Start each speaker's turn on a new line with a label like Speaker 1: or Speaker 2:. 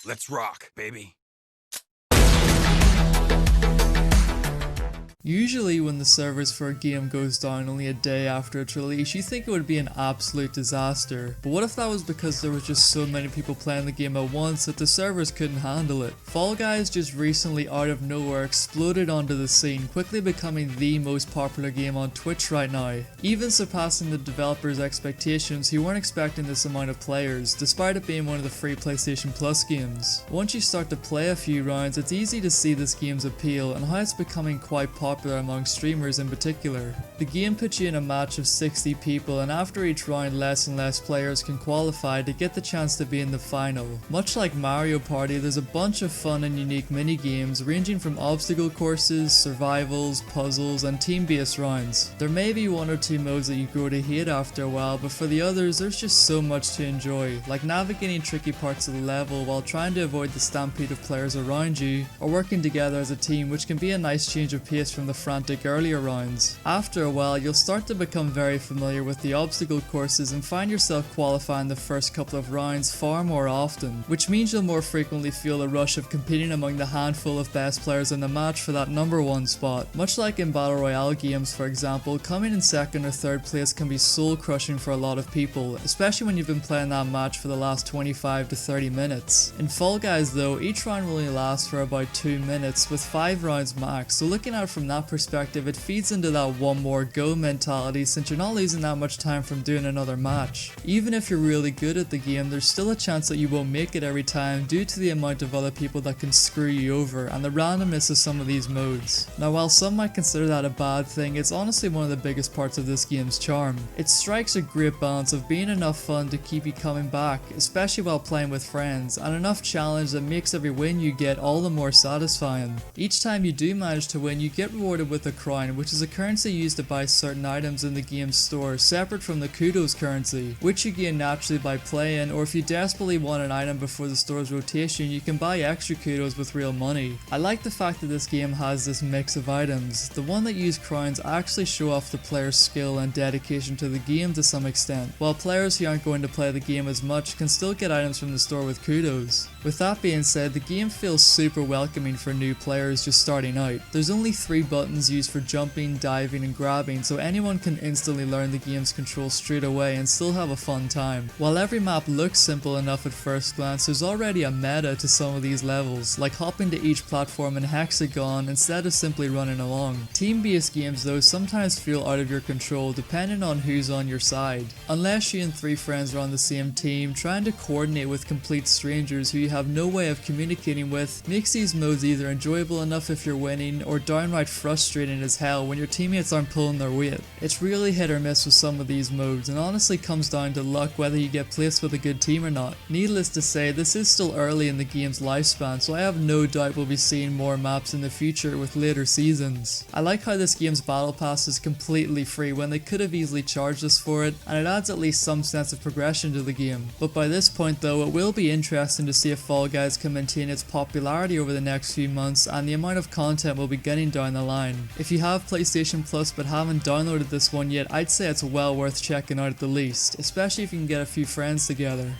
Speaker 1: Let's rock, baby.
Speaker 2: Usually when the servers for a game goes down only a day after its release, you think it would be an absolute disaster. But what if that was because there was just so many people playing the game at once that the servers couldn't handle it? Fall Guys just recently out of nowhere exploded onto the scene, quickly becoming the most popular game on Twitch right now, even surpassing the developers' expectations who weren't expecting this amount of players, despite it being one of the free PlayStation Plus games. Once you start to play a few rounds, it's easy to see this game's appeal and how it's becoming quite popular among streamers in particular. The game puts you in a match of 60 people, and after each round less and less players can qualify to get the chance to be in the final. Much like Mario Party, there's a bunch of fun and unique mini games ranging from obstacle courses, survivals, puzzles, and team-based rounds. There may be one or two modes that you grow to hate after a while, but for the others there's just so much to enjoy, like navigating tricky parts of the level while trying to avoid the stampede of players around you, or working together as a team, which can be a nice change of pace from the frantic earlier rounds. After a while, you'll start to become very familiar with the obstacle courses and find yourself qualifying the first couple of rounds far more often, which means you'll more frequently feel the rush of competing among the handful of best players in the match for that number one spot. Much like in Battle Royale games, for example, coming in second or third place can be soul crushing for a lot of people, especially when you've been playing that match for the last 25 to 30 minutes. In Fall Guys though, each round will only last for about 2 minutes with 5 rounds max, so looking at it from that perspective, it feeds into that one more go mentality since you're not losing that much time from doing another match. Even if you're really good at the game, there's still a chance that you won't make it every time due to the amount of other people that can screw you over and the randomness of some of these modes. Now while some might consider that a bad thing, it's honestly one of the biggest parts of this game's charm. It strikes a great balance of being enough fun to keep you coming back, especially while playing with friends, and enough challenge that makes every win you get all the more satisfying. Each time you do manage to win, you get rewarded with a crown, which is a currency used to buy certain items in the game's store separate from the kudos currency, which you gain naturally by playing, or if you desperately want an item before the store's rotation, you can buy extra kudos with real money. I like the fact that this game has this mix of items. The one that use crowns actually show off the player's skill and dedication to the game to some extent, while players who aren't going to play the game as much can still get items from the store with kudos. With that being said, the game feels super welcoming for new players just starting out. There's only 3 buttons used for jumping, diving, and grabbing, so anyone can instantly learn the game's controls straight away and still have a fun time. While every map looks simple enough at first glance, there's already a meta to some of these levels, like hopping to each platform in hexagon instead of simply running along. Team-based games though sometimes feel out of your control depending on who's on your side. Unless you and 3 friends are on the same team, trying to coordinate with complete strangers who you have no way of communicating with makes these modes either enjoyable enough if you're winning or downright frustrating as hell when your teammates aren't pulling their weight. It's really hit or miss with some of these modes and honestly comes down to luck whether you get placed with a good team or not. Needless to say, this is still early in the game's lifespan, so I have no doubt we'll be seeing more maps in the future with later seasons. I like how this game's battle pass is completely free when they could have easily charged us for it, and it adds at least some sense of progression to the game. But by this point though, it will be interesting to see if Fall Guys can maintain its popularity over the next few months and the amount of content we'll be getting down the line. If you have PlayStation Plus but haven't downloaded this one yet, I'd say it's well worth checking out at the least, especially if you can get a few friends together.